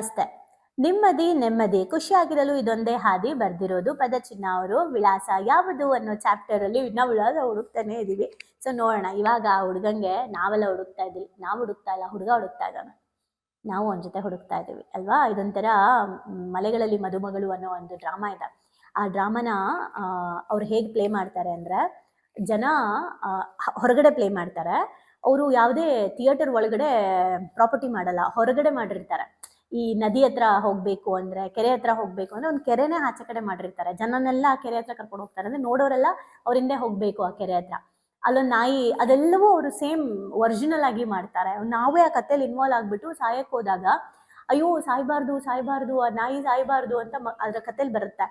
ನಮಸ್ತೆ. ನೆಮ್ಮದಿ ನೆಮ್ಮದಿ ಖುಷಿಯಾಗಿರಲು ಇದೊಂದೇ ಹಾದಿ ಬರ್ದಿರೋದು ಪದಚಿಹ್ನ ಅವರು. ವಿಳಾಸ ಯಾವುದು ಅನ್ನೋ ಚಾಪ್ಟರ್ ಅಲ್ಲಿ ನಾವು ವಿಳಾಸ ಹುಡುಕ್ತಾನೆ ಇದೀವಿ. ಸೊ ನೋಡೋಣ, ಇವಾಗ ಆ ಹುಡುಗಂಗೆ ನಾವೆಲ್ಲ ಹುಡುಕ್ತಾ ಇದ್ವಿ, ನಾವು ಹುಡುಕ್ತಾ ಇಲ್ಲ, ಹುಡುಗ ಹುಡುಕ್ತಾ ಇದ್ದಾನೆ. ನಾವು ಅವನ ಜೊತೆ ಹುಡುಕ್ತಾ ಇದ್ದೀವಿ ಅಲ್ವಾ. ಇದೊಂಥರ ಮಲೆಗಳಲ್ಲಿ ಮದುಮಗಳು ಅನ್ನೋ ಒಂದು ಡ್ರಾಮಾ ಇದೆ. ಆ ಡ್ರಾಮಾನ ಅವ್ರು ಹೇಗೆ ಪ್ಲೇ ಮಾಡ್ತಾರೆ ಅಂದ್ರೆ, ಜನ ಹೊರಗಡೆ ಪ್ಲೇ ಮಾಡ್ತಾರೆ. ಅವರು ಯಾವುದೇ ಥಿಯೇಟರ್ ಒಳಗಡೆ ಪ್ರಾಪರ್ಟಿ ಮಾಡಲ್ಲ, ಹೊರಗಡೆ ಮಾಡಿರ್ತಾರೆ. ಈ ನದಿ ಹತ್ರ ಹೋಗ್ಬೇಕು ಅಂದ್ರೆ, ಕೆರೆ ಹತ್ರ ಹೋಗ್ಬೇಕು ಅಂದ್ರೆ ಒಂದು ಕೆರೆನೇ ಆಚೆ ಕಡೆ ಮಾಡಿರ್ತಾರೆ. ಜನನೆಲ್ಲ ಆ ಕೆರೆ ಹತ್ರ ಕರ್ಕೊಂಡು ಹೋಗ್ತಾರೆ. ಅಂದ್ರೆ ನೋಡೋರೆಲ್ಲ ಅವ್ರ ಹಿಂದೆ ಹೋಗ್ಬೇಕು ಆ ಕೆರೆ ಹತ್ರ. ಅಲ್ಲೊಂದು ನಾಯಿ, ಅದೆಲ್ಲವೂ ಅವರು ಸೇಮ್ ಒರಿಜಿನಲ್ ಆಗಿ ಮಾಡ್ತಾರೆ. ನಾವೇ ಆ ಕಥೆಯಲ್ಲಿ ಇನ್ವಾಲ್ವ್ ಆಗ್ಬಿಟ್ಟು ಸಾಯಕ್ ಹೋದಾಗ ಅಯ್ಯೋ ಸಾಯ್ಬಾರ್ದು ಸಾಯ್ಬಾರ್ದು, ಆ ನಾಯಿ ಸಾಯ್ಬಾರ್ದು ಅಂತ ಅದ್ರ ಕಥೆಯಲ್ಲಿ ಬರುತ್ತೆ.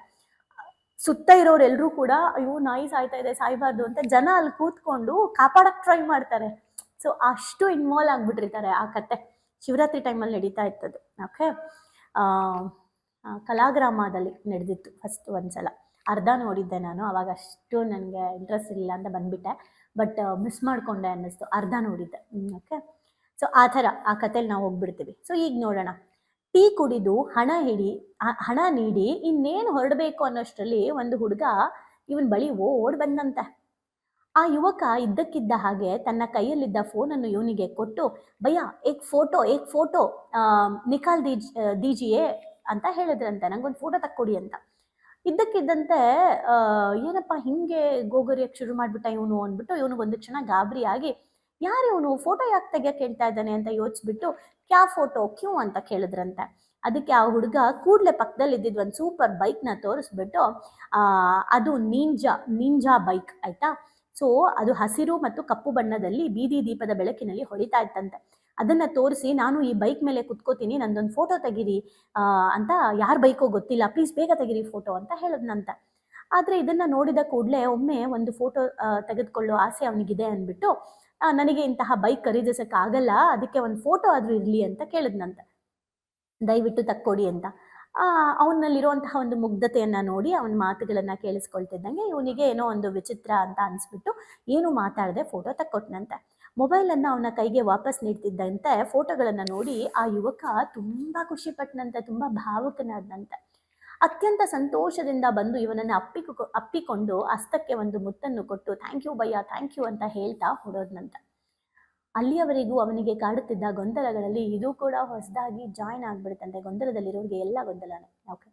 ಸುತ್ತ ಇರೋರೆಲ್ಲರೂ ಕೂಡ ಅಯ್ಯೋ ನಾಯಿ ಸಾಯ್ತಾ ಇದೆ ಸಾಯ್ಬಾರ್ದು ಅಂತ ಜನ ಅಲ್ಲಿ ಕೂತ್ಕೊಂಡು ಕಾಪಾಡಕ್ ಟ್ರೈ ಮಾಡ್ತಾರೆ. ಸೊ ಅಷ್ಟು ಇನ್ವಾಲ್ವ್ ಆಗ್ಬಿಟ್ಟಿರ್ತಾರೆ ಆ ಕತೆ. ಶಿವರಾತ್ರಿ ಟೈಮಲ್ಲಿ ನಡೀತಾ ಇತ್ತದು. ಓಕೆ, ಕಲಾಗ್ರಾಮದಲ್ಲಿ ನಡೆದಿತ್ತು ಫಸ್ಟ್ ಒಂದ್ಸಲ. ಅರ್ಧ ನೋಡಿದ್ದೆ ನಾನು, ಅವಾಗ ಅಷ್ಟು ನನಗೆ ಇಂಟ್ರೆಸ್ಟ್ ಇಲ್ಲ ಅಂತ ಬಂದ್ಬಿಟ್ಟೆ. ಬಟ್ ಮಿಸ್ ಮಾಡ್ಕೊಂಡೆ ಅನ್ನಿಸ್ತು, ಅರ್ಧ ನೋಡಿದ್ದೆ. ಓಕೆ, ಸೊ ಆ ಥರ ಆ ಕಥೆಯಲ್ಲಿ ನಾವು ಹೋಗ್ಬಿಡ್ತೀವಿ. ಸೊ ಈಗ ನೋಡೋಣ. ಟೀ ಕುಡಿದು ಹಣ ನೀಡಿ ಇನ್ನೇನು ಹೊರಡಬೇಕು ಅನ್ನೋಷ್ಟರಲ್ಲಿ ಒಂದು ಹುಡುಗ ಇವನ್ ಬಳಿ ಓಡ್ ಬಂದಂತೆ. ಆ ಯುವಕ ಇದ್ದಕ್ಕಿದ್ದ ಹಾಗೆ ತನ್ನ ಕೈಯಲ್ಲಿದ್ದ ಫೋನನ್ನು ಇವನಿಗೆ ಕೊಟ್ಟು, ಭಯ್ಯ ಏಕ್ ಫೋಟೋ ನಿಕಾಲ್ ದೀಜಿಯೇ ಅಂತ ಹೇಳಿದ್ರಂತೆ. ನಂಗೊಂದು ಫೋಟೋ ತಕ್ಕೊಡಿ ಅಂತ. ಇದ್ದಕ್ಕಿದ್ದಂತೆ ಏನಪ್ಪ ಹಿಂಗೆ ಗೋಗರಿಯಕ್ಕೆ ಶುರು ಮಾಡ್ಬಿಟ್ಟ ಇವನು ಅಂದ್ಬಿಟ್ಟು ಇವನಿಗೊಂದು ಕ್ಷಣ ಗಾಬರಿ ಆಗಿ, ಯಾರು ಇವನು, ಫೋಟೋ ಯಾಕೆ ತೆಗಿಯಕ್ಕೆ ಹೇಳ್ತಾ ಇದ್ದಾನೆ ಅಂತ ಯೋಚಿಸ್ಬಿಟ್ಟು, ಕ್ಯಾ ಫೋಟೋ ಕ್ಯೂ ಅಂತ ಕೇಳಿದ್ರಂತೆ. ಅದಕ್ಕೆ ಆ ಹುಡುಗ ಕೂಡ್ಲೆ ಪಕ್ಕದಲ್ಲಿ ಇದ್ದಿದ್ದು ಒಂದು ಸೂಪರ್ ಬೈಕ್ನ ತೋರಿಸ್ಬಿಟ್ಟು, ಅದು ನಿಂಜಾ ಬೈಕ್ ಆಯ್ತಾ. ಸೊ ಅದು ಹಸಿರು ಮತ್ತು ಕಪ್ಪು ಬಣ್ಣದಲ್ಲಿ ಬೀದಿ ದೀಪದ ಬೆಳಕಿನಲ್ಲಿ ಹೊಳಿತಾ ಇತ್ತಂತೆ. ಅದನ್ನ ತೋರಿಸಿ, ನಾನು ಈ ಬೈಕ್ ಮೇಲೆ ಕುತ್ಕೋತೀನಿ, ನಂದೊಂದು ಫೋಟೋ ತೆಗೀರಿ ಅಂತ, ಯಾರ ಬೈಕೋ ಗೊತ್ತಿಲ್ಲ, ಪ್ಲೀಸ್ ಬೇಗ ತೆಗೀರಿ ಫೋಟೋ ಅಂತ ಹೇಳಿದ್ನಂತ. ಆದ್ರೆ ಇದನ್ನ ನೋಡಿದ ಕೂಡಲೇ ಒಮ್ಮೆ ಒಂದು ಫೋಟೋ ತೆಗೆದುಕೊಳ್ಳೋ ಆಸೆ ಅವನಿಗಿದೆ ಅಂದ್ಬಿಟ್ಟು, ನನಗೆ ಇಂತಹ ಬೈಕ್ ಖರೀದಿಸಕ್ಕಾಗಲ್ಲ, ಅದಕ್ಕೆ ಒಂದು ಫೋಟೋ ಆದ್ರೂ ಇರ್ಲಿ ಅಂತ ಕೇಳಿದ್ನಂತೆ. ದಯವಿಟ್ಟು ತಕ್ಕೊಡಿ ಅಂತ. ಅವನಲ್ಲಿರುವಂತಹ ಒಂದು ಮುಗ್ಧತೆಯನ್ನ ನೋಡಿ ಅವನ ಮಾತುಗಳನ್ನ ಕೇಳಿಸ್ಕೊಳ್ತಿದ್ದಂಗೆ ಇವನಿಗೆ ಏನೋ ಒಂದು ವಿಚಿತ್ರ ಅಂತ ಅನ್ಸ್ಬಿಟ್ಟು ಏನು ಮಾತಾಡದೆ ಫೋಟೋ ತಕ್ಕೊಟ್ನಂತೆ. ಮೊಬೈಲನ್ನು ಅವನ ಕೈಗೆ ವಾಪಸ್ ನೀಡ್ತಿದ್ದಂತೆ ಫೋಟೋಗಳನ್ನ ನೋಡಿ ಆ ಯುವಕ ತುಂಬಾ ಖುಷಿ ಪಟ್ಟನಂತೆ, ತುಂಬಾ ಭಾವುಕನಾದಂತೆ. ಅತ್ಯಂತ ಸಂತೋಷದಿಂದ ಬಂದು ಇವನನ್ನು ಅಪ್ಪಿಕೊಂಡು ಹಸ್ತಕ್ಕೆ ಒಂದು ಮುತ್ತನ್ನು ಕೊಟ್ಟು ಥ್ಯಾಂಕ್ ಯು ಭಯ್ಯ, ಥ್ಯಾಂಕ್ ಯು ಅಂತ ಹೇಳ್ತಾ ಹೊಡೋದ್ನಂತೆ. ಅಲ್ಲಿಯವರೆಗೂ ಅವನಿಗೆ ಕಾಡುತ್ತಿದ್ದ ಗೊಂದಲಗಳಲ್ಲಿ ಇದು ಕೂಡ ಹೊಸದಾಗಿ ಜಾಯಿನ್ ಆಗ್ಬಿಡುತ್ತಂತೆ. ಗೊಂದಲದಲ್ಲಿರೋರಿಗೆ ಎಲ್ಲ ಗೊಂದಲನೇ. ಓಕೆ,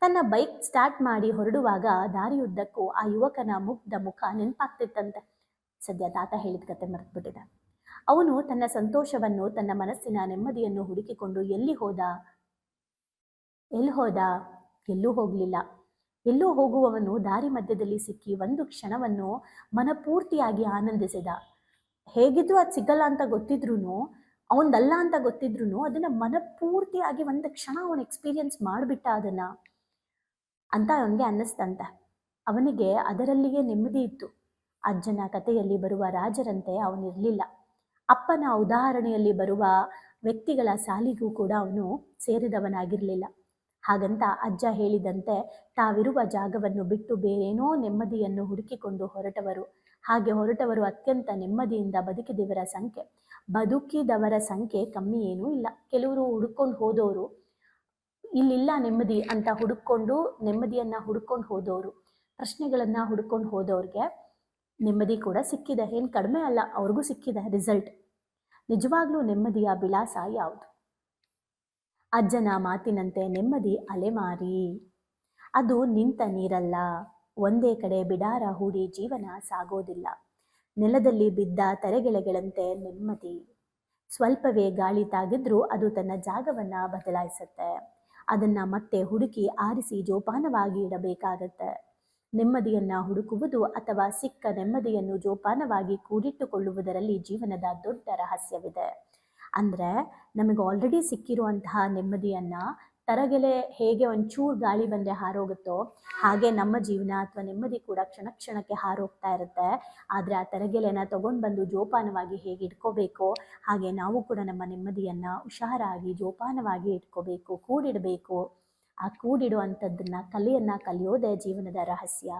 ತನ್ನ ಬೈಕ್ ಸ್ಟಾರ್ಟ್ ಮಾಡಿ ಹೊರಡುವಾಗ ದಾರಿಯುದ್ದಕ್ಕೂ ಆ ಯುವಕನ ಮುಗ್ಧ ಮುಖ ನೆನಪಾಗ್ತಿತ್ತಂತೆ. ಸದ್ಯ ತಾತ ಹೇಳಿದ ಕತೆ ಮರೆತುಬಿಟ್ಟಿದೆ. ಅವನು ತನ್ನ ಸಂತೋಷವನ್ನು, ತನ್ನ ಮನಸ್ಸಿನ ನೆಮ್ಮದಿಯನ್ನು ಹುಡುಕಿಕೊಂಡು ಎಲ್ಲಿ ಹೋದ? ಎಲ್ಲೂ ಹೋಗಲಿಲ್ಲ. ಎಲ್ಲೂ ಹೋಗುವವನು ದಾರಿ ಮಧ್ಯದಲ್ಲಿ ಸಿಕ್ಕಿ ಒಂದು ಕ್ಷಣವನ್ನು ಮನಪೂರ್ತಿಯಾಗಿ ಆನಂದಿಸಿದ. ಹೇಗಿದ್ರು ಅದು ಸಿಗಲ್ಲ ಅಂತ ಗೊತ್ತಿದ್ರು, ಅವನದಲ್ಲ ಅಂತ ಗೊತ್ತಿದ್ರು ಅದನ್ನ ಮನಪೂರ್ತಿಯಾಗಿ ಒಂದು ಕ್ಷಣ ಅವನು ಎಕ್ಸ್ಪೀರಿಯನ್ಸ್ ಮಾಡಿಬಿಟ್ಟ ಅದನ್ನ ಅಂತ ಅವನಿಗೆ ಅನ್ನಿಸ್ತಂತೆ. ಅವನಿಗೆ ಅದರಲ್ಲಿಯೇ ನೆಮ್ಮದಿ ಇತ್ತು. ಅಜ್ಜನ ಕಥೆಯಲ್ಲಿ ಬರುವ ರಾಜರಂತೆ ಅವನಿರಲಿಲ್ಲ. ಅಪ್ಪನ ಉದಾಹರಣೆಯಲ್ಲಿ ಬರುವ ವ್ಯಕ್ತಿಗಳ ಸಾಲಿಗೂ ಕೂಡ ಅವನು ಸೇರಿದವನಾಗಿರಲಿಲ್ಲ. ಹಾಗಂತ ಅಜ್ಜ ಹೇಳಿದಂತೆ ತಾವಿರುವ ಜಾಗವನ್ನು ಬಿಟ್ಟು ಬೇರೇನೋ ನೆಮ್ಮದಿಯನ್ನು ಹುಡುಕಿಕೊಂಡು ಹೊರಟವರು. ಹಾಗೆ ಹೊರಟವರು ಅತ್ಯಂತ ನೆಮ್ಮದಿಯಿಂದ ಬದುಕಿದವರ ಸಂಖ್ಯೆ ಕಮ್ಮಿ ಏನೂ ಇಲ್ಲ. ಕೆಲವರು ಹುಡುಕೊಂಡು ಹೋದವರು, ಇಲ್ಲಿಲ್ಲ ನೆಮ್ಮದಿ ಅಂತ ನೆಮ್ಮದಿಯನ್ನ ಹುಡುಕೊಂಡು ಹೋದವರು, ಪ್ರಶ್ನೆಗಳನ್ನ ಹುಡುಕೊಂಡು ಹೋದವ್ರಿಗೆ ನೆಮ್ಮದಿ ಕೂಡ ಸಿಕ್ಕಿದೆ. ಏನು ಕಡಿಮೆ ಅಲ್ಲ, ಅವ್ರಿಗೂ ಸಿಕ್ಕಿದೆ ರಿಸಲ್ಟ್. ನಿಜವಾಗ್ಲೂ ನೆಮ್ಮದಿಯ ವಿಳಾಸ ಯಾವುದು? ಅಜ್ಜನ ಮಾತಿನಂತೆ ನೆಮ್ಮದಿ ಅಲೆಮಾರಿ. ಅದು ನಿಂತ ನೀರಲ್ಲ. ಒಂದೇ ಕಡೆ ಬಿಡಾರ ಹೂಡಿ ಜೀವನ ಸಾಗೋದಿಲ್ಲ. ನೆಲದಲ್ಲಿ ಬಿದ್ದ ತರೆಗೆಳೆಗಳಂತೆ ನೆಮ್ಮದಿ. ಸ್ವಲ್ಪವೇ ಗಾಳಿ ತಾಗಿದ್ರೂ ಅದು ತನ್ನ ಜಾಗವನ್ನ ಬದಲಾಯಿಸುತ್ತೆ. ಅದನ್ನ ಮತ್ತೆ ಹುಡುಕಿ ಆರಿಸಿ ಜೋಪಾನವಾಗಿ ಇಡಬೇಕಾಗತ್ತೆ. ನೆಮ್ಮದಿಯನ್ನ ಹುಡುಕುವುದು ಅಥವಾ ಸಿಕ್ಕ ನೆಮ್ಮದಿಯನ್ನು ಜೋಪಾನವಾಗಿ ಕೂಡಿಟ್ಟುಕೊಳ್ಳುವುದರಲ್ಲಿ ಜೀವನದ ದೊಡ್ಡ ರಹಸ್ಯವಿದೆ. ಅಂದ್ರೆ ನಮಗೆ ಆಲ್ರೆಡಿ ಸಿಕ್ಕಿರುವಂತಹ ನೆಮ್ಮದಿಯನ್ನ ತರಗೆಲೆ ಹೇಗೆ ಒಂಚೂರು ಗಾಳಿ ಬಂದರೆ ಹಾರೋಗುತ್ತೋ ಹಾಗೆ ನಮ್ಮ ಜೀವನ ಅಥವಾ ನೆಮ್ಮದಿ ಕೂಡ ಕ್ಷಣ ಕ್ಷಣಕ್ಕೆ ಹಾರೋಗ್ತಾ ಇರುತ್ತೆ. ಆದರೆ ಆ ತರಗೆಲೆನ ತಗೊಂಡು ಬಂದು ಜೋಪಾನವಾಗಿ ಹೇಗೆ ಇಟ್ಕೋಬೇಕೋ ಹಾಗೆ ನಾವು ಕೂಡ ನಮ್ಮ ನೆಮ್ಮದಿಯನ್ನು ಹುಷಾರಾಗಿ ಜೋಪಾನವಾಗಿ ಇಟ್ಕೋಬೇಕು, ಕೂಡಿಡಬೇಕು. ಆ ಕೂಡಿಡುವಂಥದ್ದನ್ನ ಕಲಿಯೋದೇ ಜೀವನದ ರಹಸ್ಯ.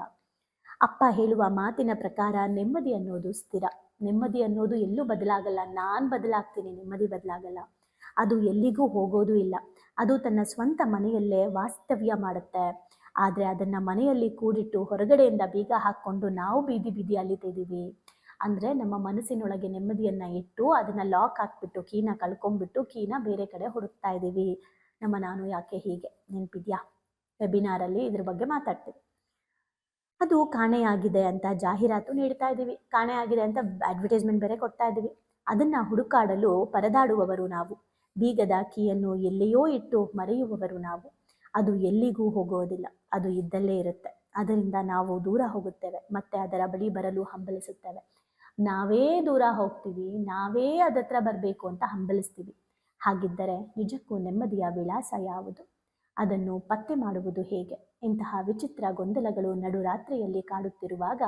ಅಪ್ಪ ಹೇಳುವ ಮಾತಿನ ಪ್ರಕಾರ ನೆಮ್ಮದಿ ಅನ್ನೋದು ಸ್ಥಿರ. ನೆಮ್ಮದಿ ಅನ್ನೋದು ಎಲ್ಲೂ ಬದಲಾಗಲ್ಲ. ನಾನು ಬದಲಾಗ್ತೀನಿ, ನೆಮ್ಮದಿ ಬದಲಾಗಲ್ಲ. ಅದು ಎಲ್ಲಿಗೂ ಹೋಗೋದು ಇಲ್ಲ. ಅದು ತನ್ನ ಸ್ವಂತ ಮನೆಯಲ್ಲೇ ವಾಸ್ತವ್ಯ ಮಾಡುತ್ತೆ. ಆದರೆ ಅದನ್ನು ಮನೆಯಲ್ಲಿ ಕೂಡಿಟ್ಟು ಹೊರಗಡೆಯಿಂದ ಬೀಗ ಹಾಕ್ಕೊಂಡು ನಾವು ಬೀದಿ ಬೀದಿ ಅಲಿತಿದ್ದೀವಿ. ಅಂದರೆ ನಮ್ಮ ಮನಸ್ಸಿನೊಳಗೆ ನೆಮ್ಮದಿಯನ್ನು ಇಟ್ಟು ಅದನ್ನು ಲಾಕ್ ಹಾಕ್ಬಿಟ್ಟು ಕೀನ ಕಳ್ಕೊಂಡ್ಬಿಟ್ಟು ಕೀನ ಬೇರೆ ಕಡೆ ಹುಡುಕ್ತಾ ಇದ್ದೀವಿ. ನಮ್ಮ ನಾನು ಯಾಕೆ ಹೀಗೆ ನೆನಪಿದ್ಯಾ? ವೆಬಿನಾರಲ್ಲಿ ಇದ್ರ ಬಗ್ಗೆ ಮಾತಾಡ್ತೀವಿ. ಅದು ಕಾಣೆಯಾಗಿದೆ ಅಂತ ಜಾಹೀರಾತು ನೀಡ್ತಾ ಇದ್ದೀವಿ, ಕಾಣೆಯಾಗಿದೆ ಅಂತ ಅಡ್ವರ್ಟೈಸ್ಮೆಂಟ್ ಬೇರೆ ಕೊಡ್ತಾ ಇದ್ದೀವಿ. ಅದನ್ನು ಹುಡುಕಾಡಲು ಪರದಾಡುವವರು ನಾವು. ಬೀಗದ ಕೀಯನ್ನು ಎಲ್ಲಿಯೋ ಇಟ್ಟು ಮರೆಯುವವರು ನಾವು. ಅದು ಎಲ್ಲಿಗೂ ಹೋಗೋದಿಲ್ಲ, ಅದು ಇದ್ದಲ್ಲೇ ಇರುತ್ತೆ. ಅದರಿಂದ ನಾವು ದೂರ ಹೋಗುತ್ತೇವೆ, ಮತ್ತೆ ಅದರ ಬಳಿ ಬರಲು ಹಂಬಲಿಸುತ್ತೇವೆ. ನಾವೇ ದೂರ ಹೋಗ್ತೀವಿ, ನಾವೇ ಅದತ್ರ ಬರಬೇಕು ಅಂತ ಹಂಬಲಿಸ್ತೀವಿ. ಹಾಗಿದ್ದರೆ ನಿಜಕ್ಕೂ ನೆಮ್ಮದಿಯ ವಿಳಾಸ ಯಾವುದು? ಅದನ್ನು ಪತ್ತೆ ಮಾಡುವುದು ಹೇಗೆ? ಇಂತಹ ವಿಚಿತ್ರ ಗೊಂದಲಗಳು ನಡುರಾತ್ರಿಯಲ್ಲಿ ಕಾಡುತ್ತಿರುವಾಗ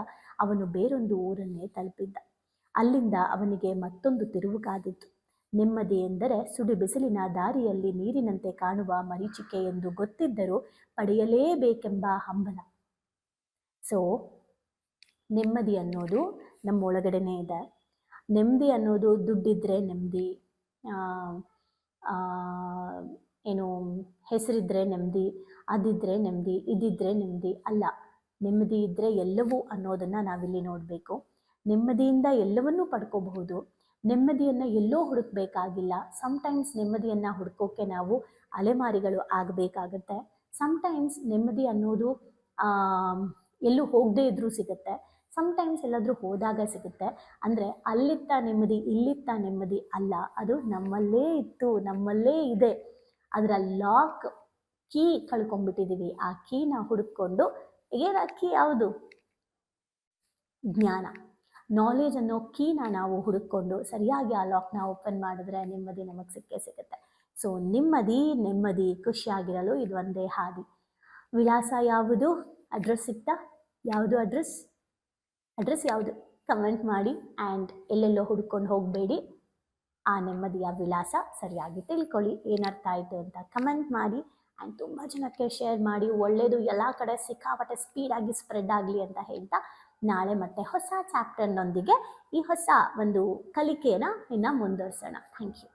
ಅವನು ಬೇರೊಂದು ಊರನ್ನೇ ತಲುಪಿದ್ದ. ಅಲ್ಲಿಂದ ಅವನಿಗೆ ಮತ್ತೊಂದು ತಿರುವು ಕಾದಿತ್ತು. ನೆಮ್ಮದಿ ಎಂದರೆ ಸುಡು ಬಿಸಿಲಿನ ದಾರಿಯಲ್ಲಿ ನೀರಿನಂತೆ ಕಾಣುವ ಮರೀಚಿಕೆ ಎಂದು ಗೊತ್ತಿದ್ದರೂ ಪಡೆಯಲೇಬೇಕೆಂಬ ಹಂಬಲ. ಸೊ ನೆಮ್ಮದಿ ಅನ್ನೋದು ನಮ್ಮ ಒಳಗಡೆನೇ ಇದೆ. ನೆಮ್ಮದಿ ಅನ್ನೋದು ದುಡ್ಡಿದ್ರೆ ನೆಮ್ಮದಿ, ಏನು ಹೆಸರಿದ್ರೆ ನೆಮ್ಮದಿ, ಅದಿದ್ರೆ ನೆಮ್ಮದಿ, ಇದಿದ್ರೆ ನೆಮ್ಮದಿ ಅಲ್ಲ. ನೆಮ್ಮದಿ ಇದ್ದರೆ ಎಲ್ಲವೂ ಅನ್ನೋದನ್ನು ನಾವಿಲ್ಲಿ ನೋಡಬೇಕು. ನೆಮ್ಮದಿಯಿಂದ ಎಲ್ಲವನ್ನೂ ಪಡ್ಕೋಬಹುದು. ನೆಮ್ಮದಿಯನ್ನು ಎಲ್ಲೋ ಹುಡುಕಬೇಕಾಗಿಲ್ಲ. ಸಮ್ಟೈಮ್ಸ್ ನೆಮ್ಮದಿಯನ್ನು ಹುಡುಕೋಕ್ಕೆ ನಾವು ಅಲೆಮಾರಿಗಳು ಆಗಬೇಕಾಗತ್ತೆ. ಸಮ್ಟೈಮ್ಸ್ ನೆಮ್ಮದಿ ಅನ್ನೋದು ಎಲ್ಲೂ ಹೋಗದೇ ಇದ್ರೂ ಸಿಗುತ್ತೆ. ಸಮ್ಟೈಮ್ಸ್ ಎಲ್ಲಾದರೂ ಹೋದಾಗ ಸಿಗುತ್ತೆ. ಅಂದರೆ ಅಲ್ಲಿತ್ತ ನೆಮ್ಮದಿ ಇಲ್ಲಿತ್ತ ನೆಮ್ಮದಿ ಅಲ್ಲ, ಅದು ನಮ್ಮಲ್ಲೇ ಇತ್ತು, ನಮ್ಮಲ್ಲೇ ಇದೆ. ಅದರ ಲಾಕ್ ಕೀ ಕಳ್ಕೊಂಡ್ಬಿಟ್ಟಿದ್ದೀವಿ. ಆ ಕೀನ ಹುಡುಕೊಂಡು ಆ ಕೀ ಯಾವುದು? ಜ್ಞಾನ, ನಾಲೆಜ್ ಅನ್ನೋ ಕೀನ ನಾವು ಹುಡುಕೊಂಡು ಸರಿಯಾಗಿ ಆ ಲಾಕ್ನ ಓಪನ್ ಮಾಡಿದ್ರೆ ನೆಮ್ಮದಿ ನಮಗೆ ಸಿಕ್ಕೇ ಸಿಗುತ್ತೆ. ಸೊ ನೆಮ್ಮದಿ ಖುಷಿಯಾಗಿರಲು ಇದು ಒಂದೇ ಹಾದಿ. ವಿಳಾಸ ಯಾವುದು? ಅಡ್ರೆಸ್ ಸಿಗ್ತಾ? ಯಾವುದು ಅಡ್ರೆಸ್ ಯಾವುದು? ಕಮೆಂಟ್ ಮಾಡಿ. ಆ್ಯಂಡ್ ಎಲ್ಲೆಲ್ಲೋ ಹುಡ್ಕೊಂಡು ಹೋಗಬೇಡಿ. ಆ ನೆಮ್ಮದಿಯ ವಿಳಾಸ ಸರಿಯಾಗಿ ತಿಳ್ಕೊಳ್ಳಿ. ಏನರ್ಥ ಆಯಿತು ಅಂತ ಕಮೆಂಟ್ ಮಾಡಿ. ಆ್ಯಂಡ್ ತುಂಬ ಜನಕ್ಕೆ ಶೇರ್ ಮಾಡಿ. ಒಳ್ಳೆಯದು ಎಲ್ಲ ಕಡೆ ಸಿಕ್ಕಾಪಟ್ಟೆ ಸ್ಪೀಡಾಗಿ ಸ್ಪ್ರೆಡ್ ಆಗಲಿ ಅಂತ ಹೇಳ್ತಾ, ನಾಳೆ ಮತ್ತೆ ಹೊಸ ಚಾಪ್ಟರ್ನೊಂದಿಗೆ ಈ ಹೊಸ ಒಂದು ಕಲಿಕೆಯನ್ನು ಇನ್ನು ಮುಂದುವರಿಸೋಣ. Thank you.